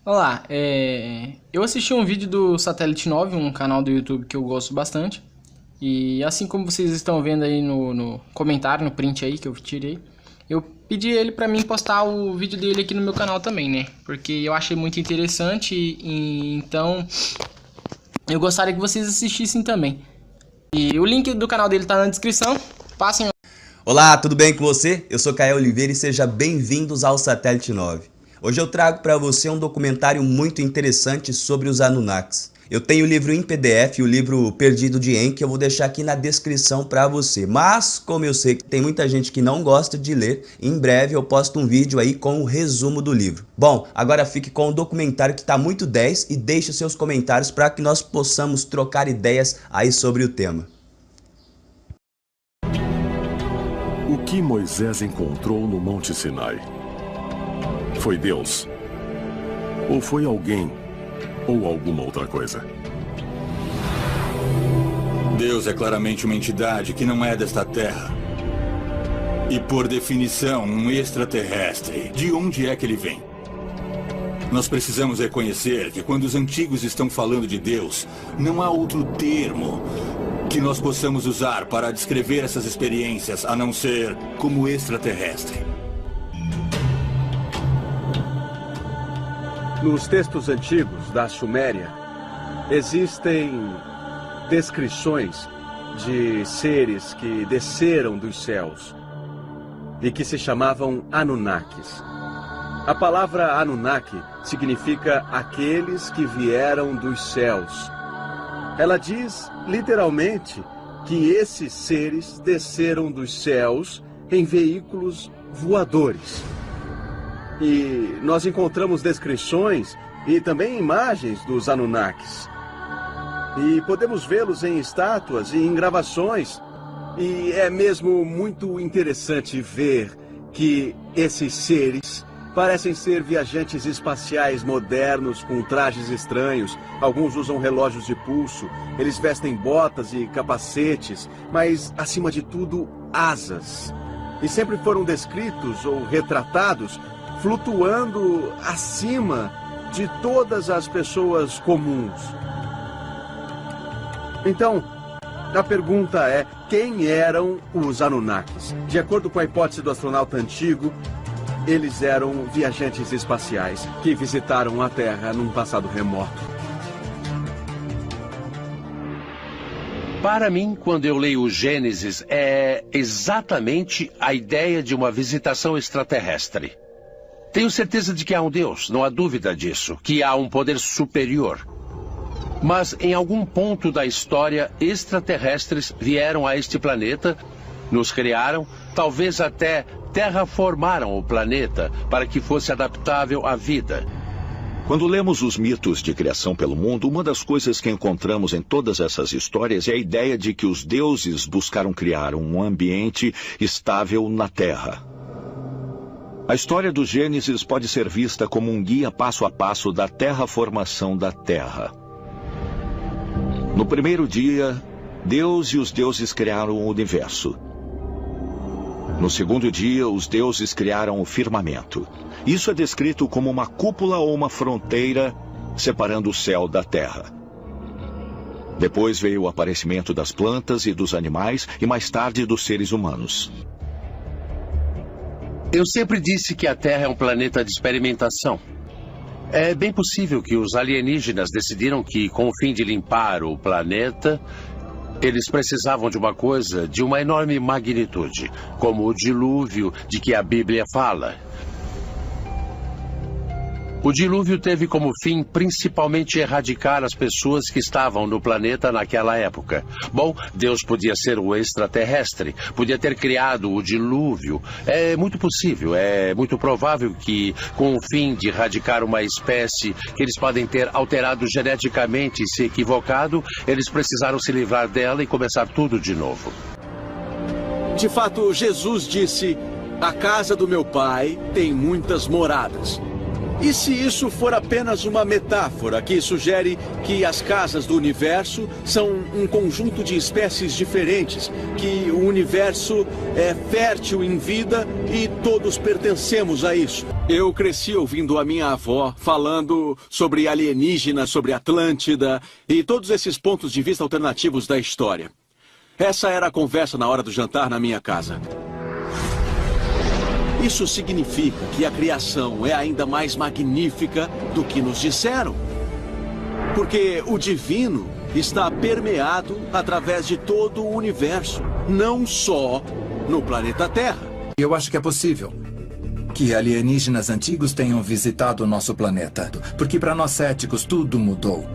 Olá, eu assisti um vídeo do Satélite 9, um canal do YouTube que eu gosto bastante. E assim como vocês estão vendo aí no comentário, no print aí que eu tirei, eu pedi ele pra mim postar o vídeo dele aqui no meu canal também, né? Porque eu achei muito interessante e então eu gostaria que vocês assistissem também. E o link do canal dele tá na descrição, passem. Olá, tudo bem com você? Eu sou Caio Oliveira e seja bem-vindos ao Satélite 9. Hoje eu trago para você um documentário muito interessante sobre os Anunnakis. Eu tenho o livro em PDF, o livro Perdido de Enki, que eu vou deixar aqui na descrição para você. Mas, como eu sei que tem muita gente que não gosta de ler, em breve eu posto um vídeo aí com o resumo do livro. Bom, agora fique com o documentário que está muito 10 e deixe os seus comentários para que nós possamos trocar ideias aí sobre o tema. O que Moisés encontrou no Monte Sinai? Foi Deus? Ou foi alguém? Ou alguma outra coisa? Deus é claramente uma entidade que não é desta terra. E por definição, um extraterrestre. De onde é que ele vem? Nós precisamos reconhecer que quando os antigos estão falando de Deus, não há outro termo que nós possamos usar para descrever essas experiências, a não ser como extraterrestre. Nos textos antigos da Suméria, existem descrições de seres que desceram dos céus e que se chamavam Anunnakis. A palavra Anunnaki significa aqueles que vieram dos céus. Ela diz, literalmente, que esses seres desceram dos céus em veículos voadores. E nós encontramos descrições e também imagens dos Anunnakis. E podemos vê-los em estátuas e em gravações. E é mesmo muito interessante ver que esses seres parecem ser viajantes espaciais modernos com trajes estranhos. Alguns usam relógios de pulso, eles vestem botas e capacetes, mas, acima de tudo, asas. E sempre foram descritos ou retratados flutuando acima de todas as pessoas comuns. Então, a pergunta é, quem eram os Anunnakis? De acordo com a hipótese do astronauta antigo, eles eram viajantes espaciais que visitaram a Terra num passado remoto. Para mim, quando eu leio o Gênesis, é exatamente a ideia de uma visitação extraterrestre. Tenho certeza de que há um Deus, não há dúvida disso, que há um poder superior. Mas em algum ponto da história, extraterrestres vieram a este planeta, nos criaram, talvez até terraformaram o planeta para que fosse adaptável à vida. Quando lemos os mitos de criação pelo mundo, uma das coisas que encontramos em todas essas histórias é a ideia de que os deuses buscaram criar um ambiente estável na Terra. A história do Gênesis pode ser vista como um guia passo a passo da terraformação da Terra. No primeiro dia, Deus e os deuses criaram o universo. No segundo dia, os deuses criaram o firmamento. Isso é descrito como uma cúpula ou uma fronteira separando o céu da terra. Depois veio o aparecimento das plantas e dos animais e mais tarde dos seres humanos. Eu sempre disse que a Terra é um planeta de experimentação. É bem possível que os alienígenas decidiram que, com o fim de limpar o planeta, eles precisavam de uma coisa de uma enorme magnitude, como o dilúvio de que a Bíblia fala. O dilúvio teve como fim principalmente erradicar as pessoas que estavam no planeta naquela época. Bom, Deus podia ser um extraterrestre, podia ter criado o dilúvio. É muito possível, é muito provável que, com o fim de erradicar uma espécie que eles podem ter alterado geneticamente e se equivocado, eles precisaram se livrar dela e começar tudo de novo. De fato, Jesus disse, a casa do meu pai tem muitas moradas. E se isso for apenas uma metáfora que sugere que as casas do universo são um conjunto de espécies diferentes, que o universo é fértil em vida e todos pertencemos a isso? Eu cresci ouvindo a minha avó falando sobre alienígenas, sobre Atlântida e todos esses pontos de vista alternativos da história. Essa era a conversa na hora do jantar na minha casa. Isso significa que a criação é ainda mais magnífica do que nos disseram. Porque o divino está permeado através de todo o universo, não só no planeta Terra. Eu acho que é possível que alienígenas antigos tenham visitado o nosso planeta, porque para nós céticos tudo mudou.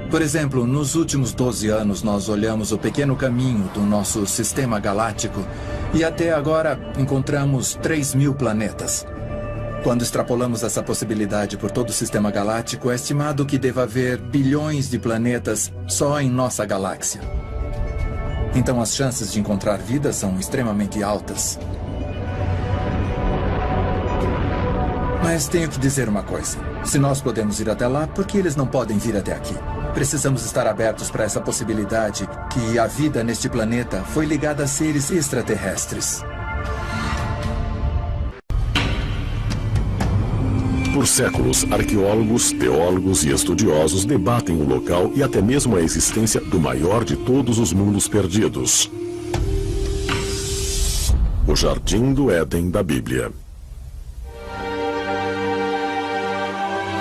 Por exemplo, nos últimos 12 anos nós olhamos o pequeno caminho do nosso sistema galáctico e até agora encontramos 3.000 planetas. Quando extrapolamos essa possibilidade por todo o sistema galáctico, é estimado que deva haver bilhões de planetas só em nossa galáxia. Então as chances de encontrar vida são extremamente altas. Mas tenho que dizer uma coisa. Se nós podemos ir até lá, por que eles não podem vir até aqui? Precisamos estar abertos para essa possibilidade que a vida neste planeta foi ligada a seres extraterrestres. Por séculos, arqueólogos, teólogos e estudiosos debatem o local e até mesmo a existência do maior de todos os mundos perdidos. O Jardim do Éden da Bíblia.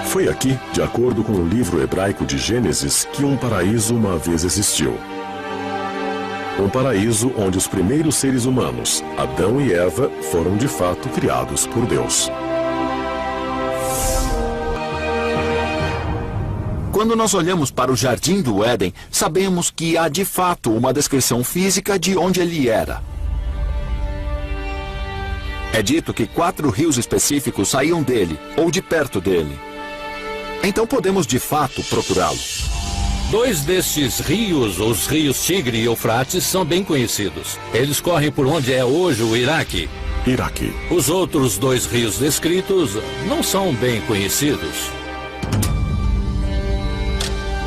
Foi aqui, de acordo com o livro hebraico de Gênesis, que um paraíso uma vez existiu. Um paraíso onde os primeiros seres humanos, Adão e Eva, foram de fato criados por Deus. Quando nós olhamos para o Jardim do Éden, sabemos que há de fato uma descrição física de onde ele era. É dito que 4 rios específicos saíam dele, ou de perto dele. Então podemos de fato procurá-lo. 2 destes rios, os rios Tigre e Eufrates, são bem conhecidos. Eles correm por onde é hoje o Iraque. Os outros 2 rios descritos não são bem conhecidos.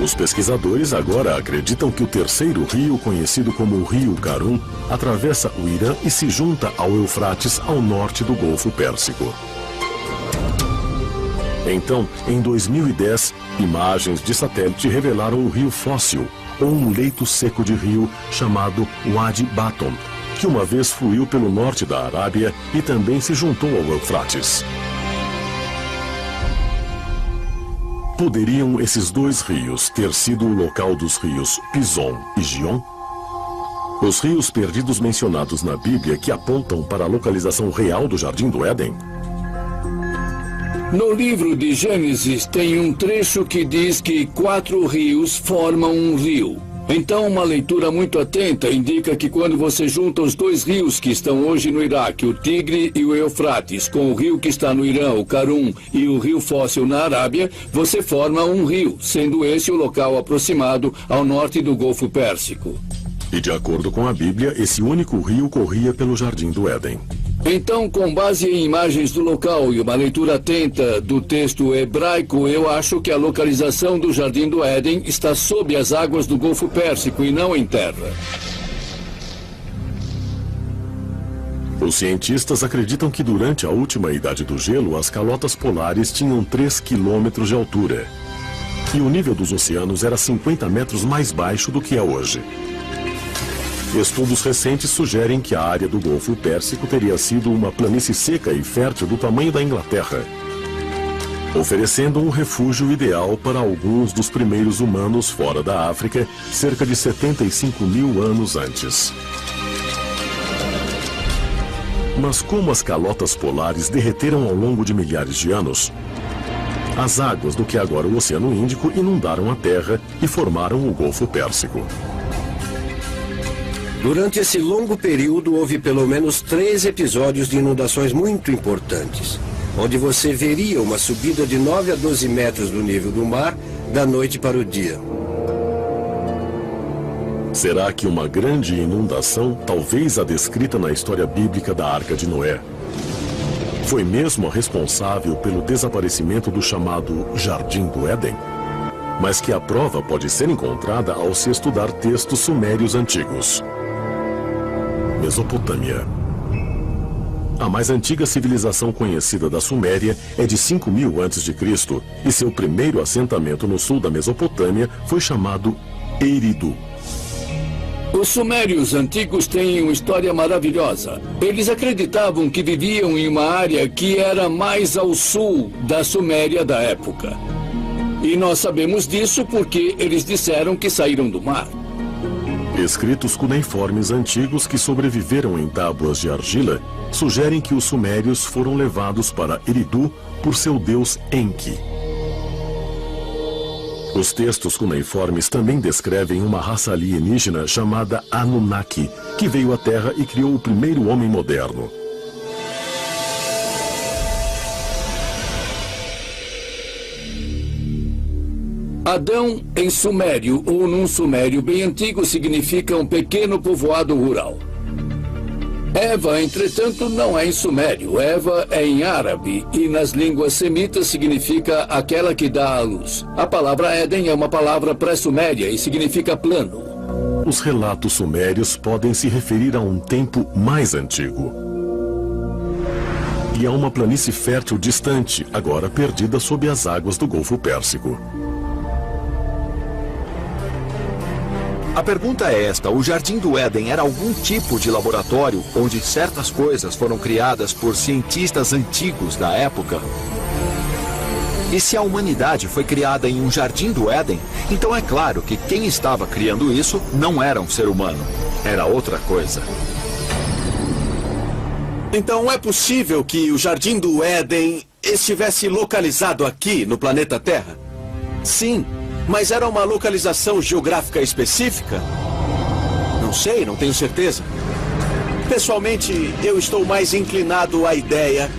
Os pesquisadores agora acreditam que o terceiro rio, conhecido como o Rio Karun, atravessa o Irã e se junta ao Eufrates ao norte do Golfo Pérsico. Então, em 2010, imagens de satélite revelaram um rio fóssil, ou um leito seco de rio chamado Wadi Baton, que uma vez fluiu pelo norte da Arábia e também se juntou ao Eufrates. Poderiam esses 2 rios ter sido o local dos rios Pison e Gion? Os rios perdidos mencionados na Bíblia que apontam para a localização real do Jardim do Éden? No livro de Gênesis tem um trecho que diz que 4 rios formam um rio. Então, uma leitura muito atenta indica que quando você junta os 2 rios que estão hoje no Iraque, o Tigre e o Eufrates, com o rio que está no Irã, o Karun, e o rio fóssil na Arábia, você forma um rio, sendo esse o local aproximado ao norte do Golfo Pérsico. E de acordo com a Bíblia, esse único rio corria pelo Jardim do Éden. Então, com base em imagens do local e uma leitura atenta do texto hebraico, eu acho que a localização do Jardim do Éden está sob as águas do Golfo Pérsico e não em terra. Os cientistas acreditam que durante a última idade do gelo, as calotas polares tinham 3 quilômetros de altura. E o nível dos oceanos era 50 metros mais baixo do que é hoje. Estudos recentes sugerem que a área do Golfo Pérsico teria sido uma planície seca e fértil do tamanho da Inglaterra, oferecendo um refúgio ideal para alguns dos primeiros humanos fora da África, cerca de 75 mil anos antes. Mas como as calotas polares derreteram ao longo de milhares de anos, as águas do que é agora o Oceano Índico inundaram a Terra e formaram o Golfo Pérsico. Durante esse longo período, houve pelo menos 3 episódios de inundações muito importantes, onde você veria uma subida de 9 a 12 metros do nível do mar da noite para o dia. Será que uma grande inundação, talvez a descrita na história bíblica da Arca de Noé, foi mesmo a responsável pelo desaparecimento do chamado Jardim do Éden, mas que a prova pode ser encontrada ao se estudar textos sumérios antigos. Mesopotâmia. A mais antiga civilização conhecida da Suméria é de 5.000 a.C. e seu primeiro assentamento no sul da Mesopotâmia foi chamado Eridu. Os sumérios antigos têm uma história maravilhosa. Eles acreditavam que viviam em uma área que era mais ao sul da Suméria da época. E nós sabemos disso porque eles disseram que saíram do mar. Escritos cuneiformes antigos que sobreviveram em tábuas de argila sugerem que os sumérios foram levados para Eridu por seu deus Enki. Os textos cuneiformes também descrevem uma raça alienígena chamada Anunnaki, que veio à Terra e criou o primeiro homem moderno. Adão, em sumério ou num sumério bem antigo, significa um pequeno povoado rural. Eva, entretanto, não é em sumério. Eva é em árabe e nas línguas semitas significa aquela que dá à luz. A palavra Éden é uma palavra pré-suméria e significa plano. Os relatos sumérios podem se referir a um tempo mais antigo. E a uma planície fértil distante, agora perdida sob as águas do Golfo Pérsico. A pergunta é esta: o Jardim do Éden era algum tipo de laboratório onde certas coisas foram criadas por cientistas antigos da época? E se a humanidade foi criada em um Jardim do Éden, então é claro que quem estava criando isso não era um ser humano, era outra coisa. Então é possível que o Jardim do Éden estivesse localizado aqui no planeta Terra? Sim. Mas era uma localização geográfica específica? Não sei, não tenho certeza. Pessoalmente, eu estou mais inclinado à ideia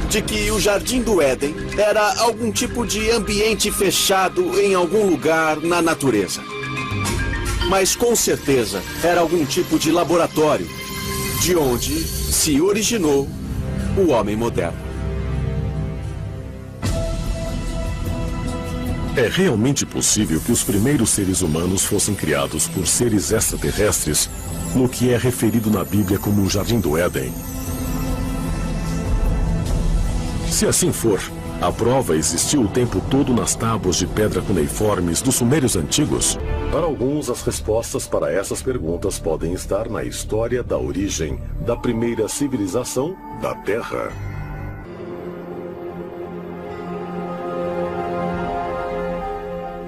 de que o Jardim do Éden era algum tipo de ambiente fechado em algum lugar na natureza. Mas com certeza era algum tipo de laboratório, de onde se originou o homem moderno. É realmente possível que os primeiros seres humanos fossem criados por seres extraterrestres, no que é referido na Bíblia como o Jardim do Éden. Se assim for, a prova existiu o tempo todo nas tábuas de pedra cuneiformes dos sumérios antigos? Para alguns, as respostas para essas perguntas podem estar na história da origem da primeira civilização da Terra.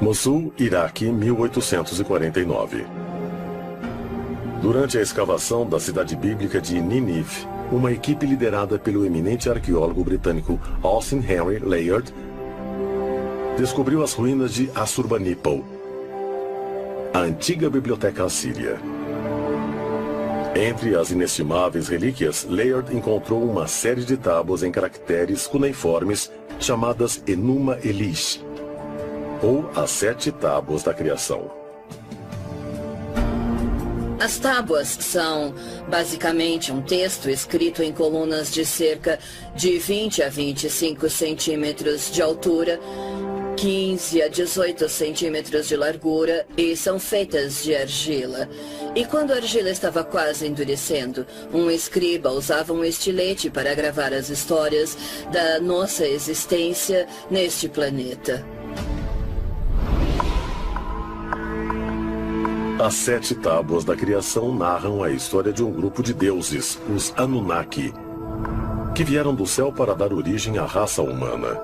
Mossul, Iraque, 1849. Durante a escavação da cidade bíblica de Nínive, uma equipe liderada pelo eminente arqueólogo britânico Austin Henry Layard descobriu as ruínas de Assurbanipal, a antiga biblioteca assíria. Entre as inestimáveis relíquias, Layard encontrou uma série de tábuas em caracteres cuneiformes chamadas Enuma Elish, ou as 7 tábuas da criação. As tábuas são basicamente um texto escrito em colunas de cerca de 20 a 25 centímetros de altura, 15 a 18 centímetros de largura e são feitas de argila. E quando a argila estava quase endurecendo, um escriba usava um estilete para gravar as histórias da nossa existência neste planeta. As 7 tábuas da criação narram a história de um grupo de deuses, os Anunnaki, que vieram do céu para dar origem à raça humana.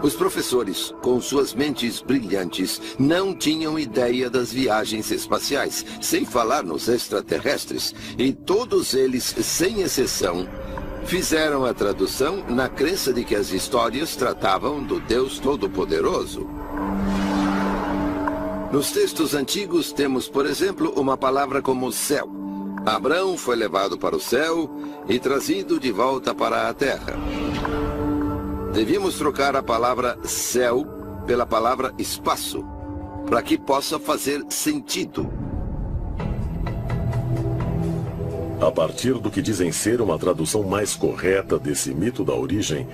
Os professores, com suas mentes brilhantes, não tinham ideia das viagens espaciais, sem falar nos extraterrestres, e todos eles, sem exceção, fizeram a tradução na crença de que as histórias tratavam do Deus Todo-Poderoso. Nos textos antigos temos, por exemplo, uma palavra como céu. Abrão foi levado para o céu e trazido de volta para a terra. Devíamos trocar a palavra céu pela palavra espaço, para que possa fazer sentido. A partir do que dizem ser uma tradução mais correta desse mito da origem,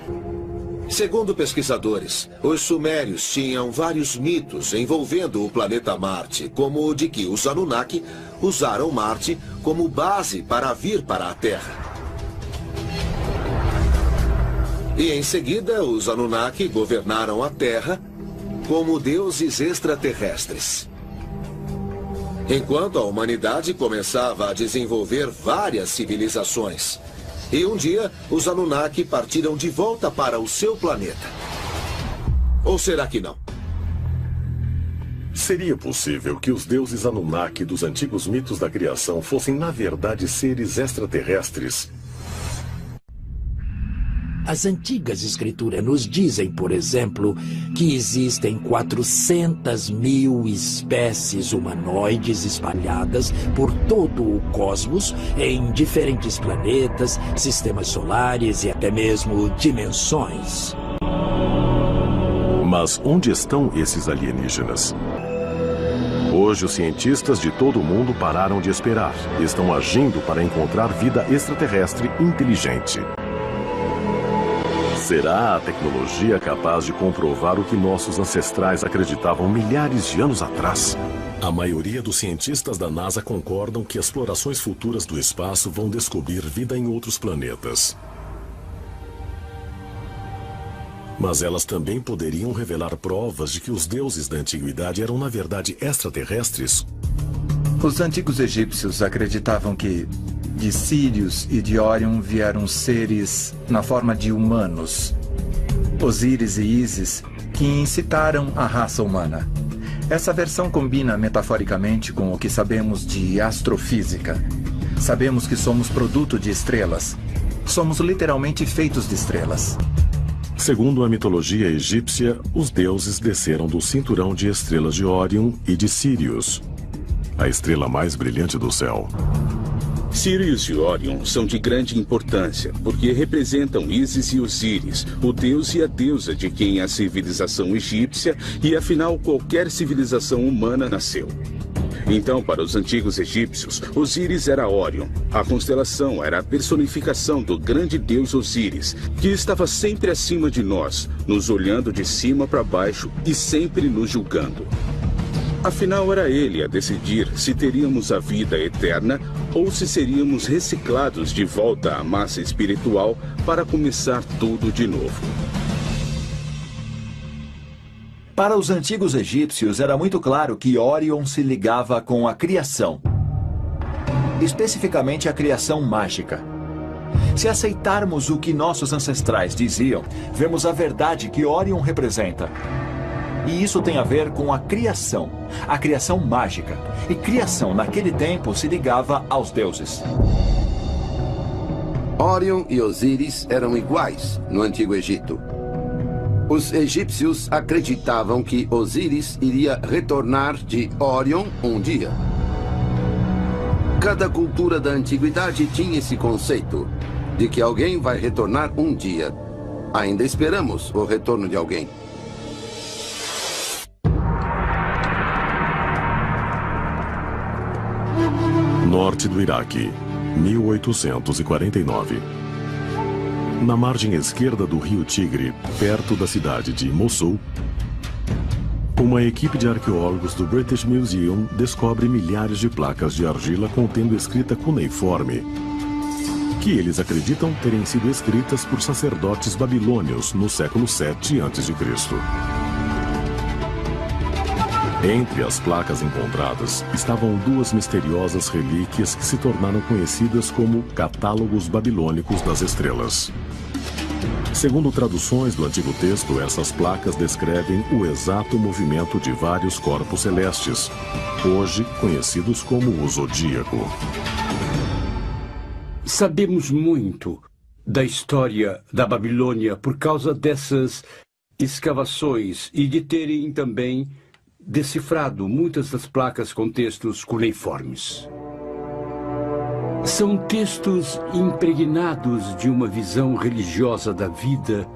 segundo pesquisadores, os sumérios tinham vários mitos envolvendo o planeta Marte, como o de que os Anunnaki usaram Marte como base para vir para a Terra. E em seguida, os Anunnaki governaram a Terra como deuses extraterrestres. Enquanto a humanidade começava a desenvolver várias civilizações. E um dia, os Anunnaki partiram de volta para o seu planeta. Ou será que não? seria possível que os deuses Anunnaki dos antigos mitos da criação fossem, na verdade, seres extraterrestres. As antigas escrituras nos dizem, por exemplo, que existem 400 mil espécies humanoides espalhadas por todo o cosmos, em diferentes planetas, sistemas solares e até mesmo dimensões. Mas onde estão esses alienígenas? Hoje, os cientistas de todo o mundo pararam de esperar. Estão agindo para encontrar vida extraterrestre inteligente. Será a tecnologia capaz de comprovar o que nossos ancestrais acreditavam milhares de anos atrás? A maioria dos cientistas da NASA concordam que explorações futuras do espaço vão descobrir vida em outros planetas. Mas elas também poderiam revelar provas de que os deuses da antiguidade eram, na verdade, extraterrestres. Os antigos egípcios acreditavam que de Sírius e de Órion vieram seres na forma de humanos, Osíris e Ísis, que incitaram a raça humana. Essa versão combina metaforicamente com o que sabemos de astrofísica. Sabemos que somos produto de estrelas. Somos literalmente feitos de estrelas. Segundo a mitologia egípcia, os deuses desceram do cinturão de estrelas de Órion e de Sírius, a estrela mais brilhante do céu. Sírius e Órion são de grande importância, porque representam Ísis e Osíris, o deus e a deusa de quem a civilização egípcia e, afinal, qualquer civilização humana nasceu. Então, para os antigos egípcios, Osíris era Órion. A constelação era a personificação do grande deus Osíris, que estava sempre acima de nós, nos olhando de cima para baixo e sempre nos julgando. Afinal, era ele a decidir se teríamos a vida eterna ou se seríamos reciclados de volta à massa espiritual para começar tudo de novo. Para os antigos egípcios, era muito claro que Órion se ligava com a criação. Especificamente a criação mágica. Se aceitarmos o que nossos ancestrais diziam, vemos a verdade que Órion representa. E isso tem a ver com a criação mágica. E criação, naquele tempo, se ligava aos deuses. Órion e Osíris eram iguais no Antigo Egito. Os egípcios acreditavam que Osíris iria retornar de Órion um dia. Cada cultura da antiguidade tinha esse conceito de que alguém vai retornar um dia. Ainda esperamos o retorno de alguém. Norte do Iraque, 1849. Na margem esquerda do rio Tigre, perto da cidade de Mossul, uma equipe de arqueólogos do British Museum descobre milhares de placas de argila contendo escrita cuneiforme, que eles acreditam terem sido escritas por sacerdotes babilônios no século VII a.C. Entre as placas encontradas estavam duas misteriosas relíquias que se tornaram conhecidas como catálogos babilônicos das estrelas. Segundo traduções do antigo texto, essas placas descrevem o exato movimento de vários corpos celestes, hoje conhecidos como o Zodíaco. Sabemos muito da história da Babilônia por causa dessas escavações e de terem também decifrado muitas das placas com textos cuneiformes. São textos impregnados de uma visão religiosa da vida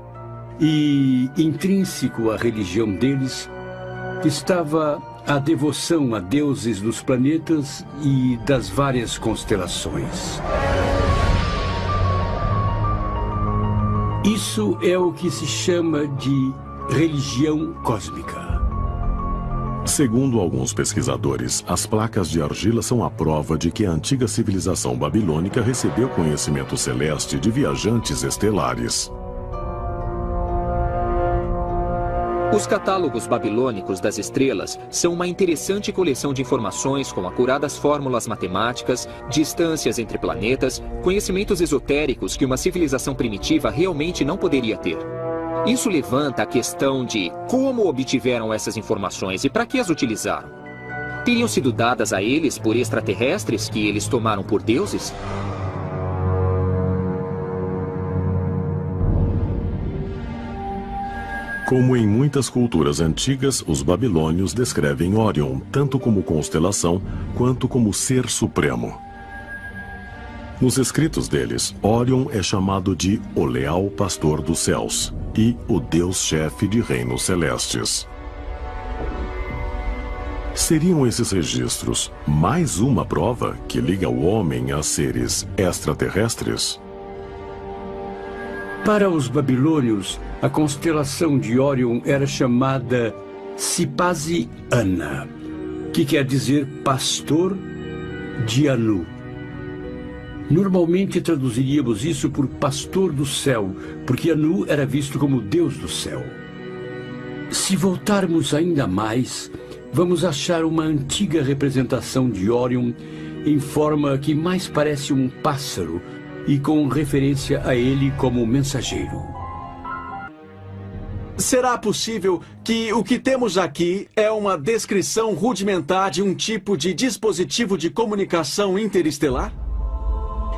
e, intrínseco à religião deles, estava a devoção a deuses dos planetas e das várias constelações. Isso é o que se chama de religião cósmica. Segundo alguns pesquisadores, as placas de argila são a prova de que a antiga civilização babilônica recebeu conhecimento celeste de viajantes estelares. Os catálogos babilônicos das estrelas são uma interessante coleção de informações com acuradas fórmulas matemáticas, distâncias entre planetas, conhecimentos esotéricos que uma civilização primitiva realmente não poderia ter. Isso levanta a questão de como obtiveram essas informações e para que as utilizaram. Teriam sido dadas a eles por extraterrestres que eles tomaram por deuses? Como em muitas culturas antigas, os babilônios descrevem Órion tanto como constelação quanto como ser supremo. Nos escritos deles, Órion é chamado de o leal pastor dos céus e o Deus-chefe de reinos celestes. Seriam esses registros mais uma prova que liga o homem a seres extraterrestres? Para os babilônios, a constelação de Órion era chamada Sipasi-Ana, que quer dizer pastor de Anu. Normalmente traduziríamos isso por pastor do céu, porque Anu era visto como Deus do céu. Se voltarmos ainda mais, vamos achar uma antiga representação de Órion em forma que mais parece um pássaro e com referência a ele como mensageiro. Será possível que o que temos aqui é uma descrição rudimentar de um tipo de dispositivo de comunicação interestelar?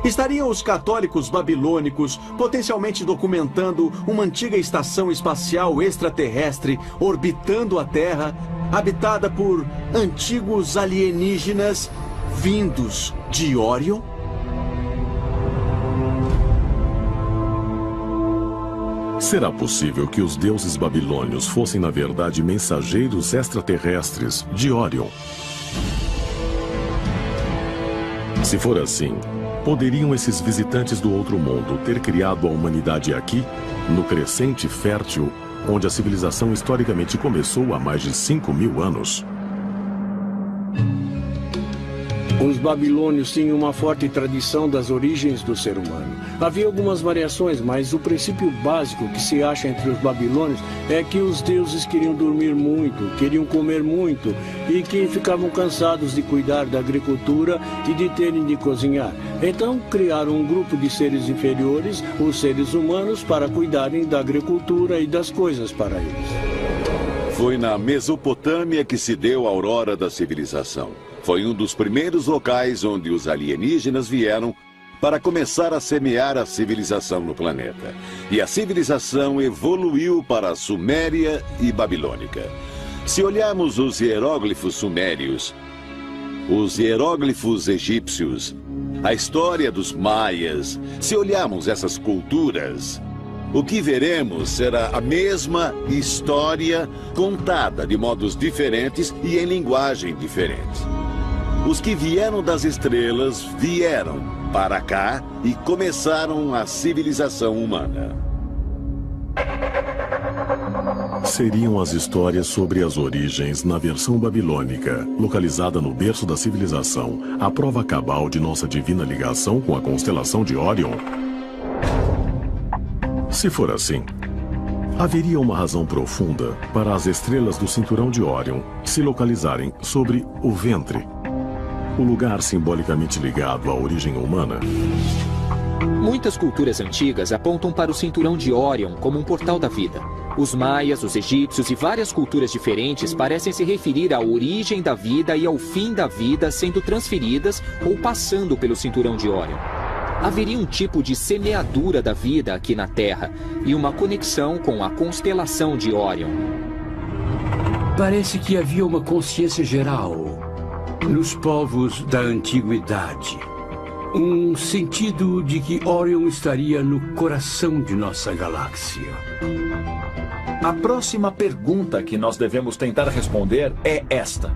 Estariam os católicos babilônicos potencialmente documentando uma antiga estação espacial extraterrestre orbitando a Terra, habitada por antigos alienígenas vindos de Órion? Será possível que os deuses babilônios fossem, na verdade, mensageiros extraterrestres de Órion? Se for assim, poderiam esses visitantes do outro mundo ter criado a humanidade aqui, no crescente fértil, onde a civilização historicamente começou há mais de 5.000 anos? Os babilônios tinham uma forte tradição das origens do ser humano. Havia algumas variações, mas o princípio básico que se acha entre os babilônios é que os deuses queriam dormir muito, queriam comer muito e que ficavam cansados de cuidar da agricultura e de terem de cozinhar. Então criaram um grupo de seres inferiores, os seres humanos, para cuidarem da agricultura e das coisas para eles. Foi na Mesopotâmia que se deu a aurora da civilização. Foi um dos primeiros locais onde os alienígenas vieram para começar a semear a civilização no planeta. E a civilização evoluiu para a Suméria e Babilônica. Se olharmos os hieróglifos sumérios, os hieróglifos egípcios, a história dos maias, se olharmos essas culturas, o que veremos será a mesma história contada de modos diferentes e em linguagem diferente. Os que vieram das estrelas vieram para cá e começaram a civilização humana. Seriam as histórias sobre as origens na versão babilônica, localizada no berço da civilização, a prova cabal de nossa divina ligação com a constelação de Órion? Se for assim, haveria uma razão profunda para as estrelas do cinturão de Órion se localizarem sobre o ventre, o lugar simbolicamente ligado à origem humana. Muitas culturas antigas apontam para o cinturão de Órion como um portal da vida. Os maias, os egípcios e várias culturas diferentes parecem se referir à origem da vida e ao fim da vida sendo transferidas ou passando pelo cinturão de Órion. Haveria um tipo de semeadura da vida aqui na Terra e uma conexão com a constelação de Órion. Parece que havia uma consciência geral nos povos da antiguidade. Um sentido de que Órion estaria no coração de nossa galáxia. A próxima pergunta que nós devemos tentar responder é esta.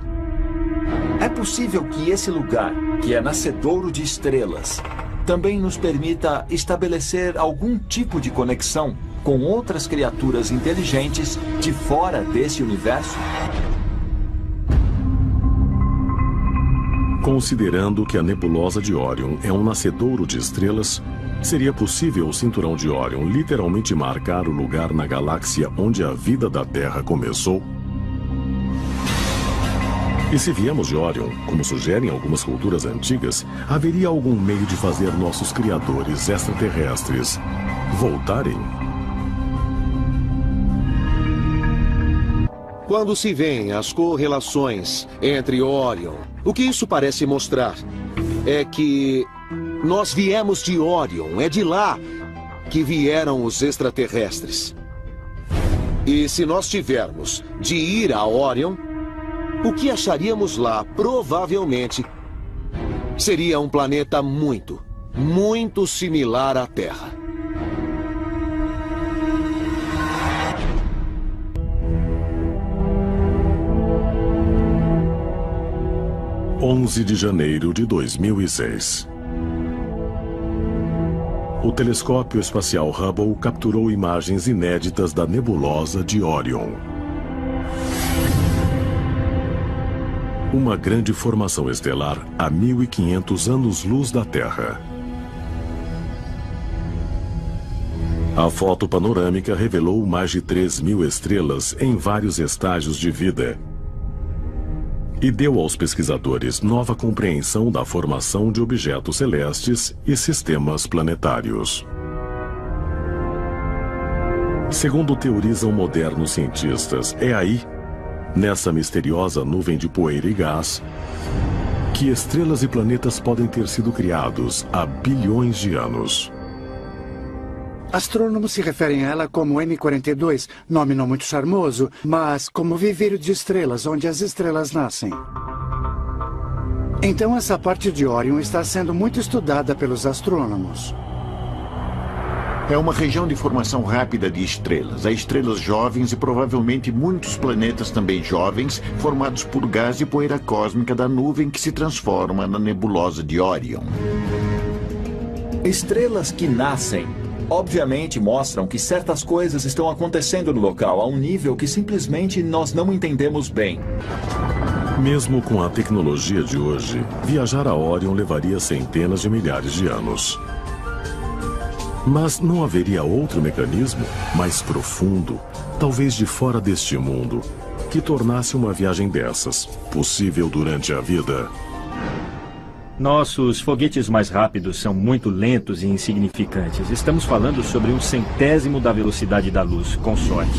É possível que esse lugar, que é nascedouro de estrelas, também nos permita estabelecer algum tipo de conexão com outras criaturas inteligentes de fora desse universo? Considerando que a nebulosa de Órion é um nascedouro de estrelas, seria possível o cinturão de Órion literalmente marcar o lugar na galáxia onde a vida da Terra começou? E se viemos de Órion, como sugerem algumas culturas antigas, haveria algum meio de fazer nossos criadores extraterrestres voltarem? Quando se vêem as correlações entre Órion, o que isso parece mostrar é que nós viemos de Órion, é de lá que vieram os extraterrestres. E se nós tivermos de ir a Órion, o que acharíamos lá provavelmente seria um planeta muito, muito similar à Terra. 11 de janeiro de 2006. O telescópio espacial Hubble capturou imagens inéditas da nebulosa de Órion. Uma grande formação estelar a 1.500 anos-luz da Terra. A foto panorâmica revelou mais de 3.000 estrelas em vários estágios de vida e deu aos pesquisadores nova compreensão da formação de objetos celestes e sistemas planetários. Segundo teorizam modernos cientistas, é aí, nessa misteriosa nuvem de poeira e gás, que estrelas e planetas podem ter sido criados há bilhões de anos. Astrônomos se referem a ela como M42, nome não muito charmoso, mas como viveiro de estrelas, onde as estrelas nascem. Então essa parte de Órion está sendo muito estudada pelos astrônomos. É uma região de formação rápida de estrelas. Há estrelas jovens e provavelmente muitos planetas também jovens, formados por gás e poeira cósmica da nuvem que se transforma na nebulosa de Órion. Estrelas que nascem obviamente mostram que certas coisas estão acontecendo no local a um nível que simplesmente nós não entendemos bem. Mesmo com a tecnologia de hoje, viajar a Órion levaria centenas de milhares de anos. Mas não haveria outro mecanismo mais profundo, talvez de fora deste mundo, que tornasse uma viagem dessas possível durante a vida? Nossos foguetes mais rápidos são muito lentos e insignificantes. Estamos falando sobre 1/100º da velocidade da luz, com sorte.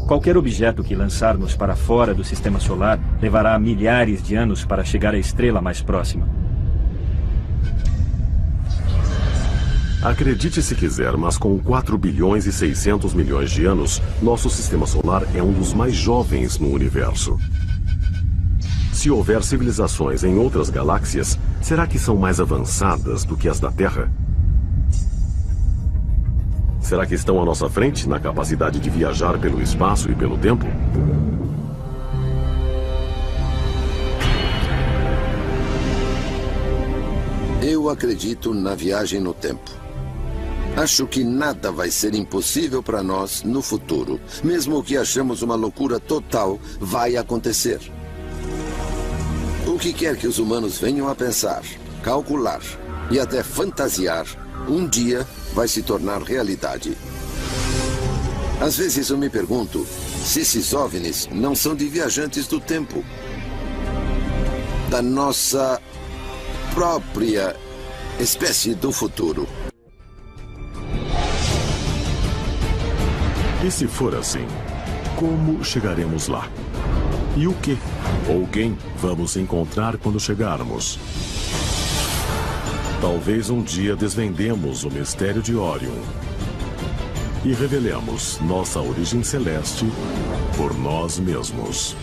Qualquer objeto que lançarmos para fora do sistema solar levará milhares de anos para chegar à estrela mais próxima. Acredite se quiser, mas com 4 bilhões e 600 milhões de anos, nosso sistema solar é um dos mais jovens no universo. Se houver civilizações em outras galáxias, será que são mais avançadas do que as da Terra? Será que estão à nossa frente na capacidade de viajar pelo espaço e pelo tempo? Eu acredito na viagem no tempo. Acho que nada vai ser impossível para nós no futuro. Mesmo o que achamos uma loucura total vai acontecer. O que quer que os humanos venham a pensar, calcular e até fantasiar, um dia vai se tornar realidade. Às vezes eu me pergunto se esses OVNIs não são de viajantes do tempo, da nossa própria espécie do futuro. E se for assim, como chegaremos lá? E o que ou quem vamos encontrar quando chegarmos? Talvez um dia desvendemos o mistério de Órion e revelemos nossa origem celeste por nós mesmos.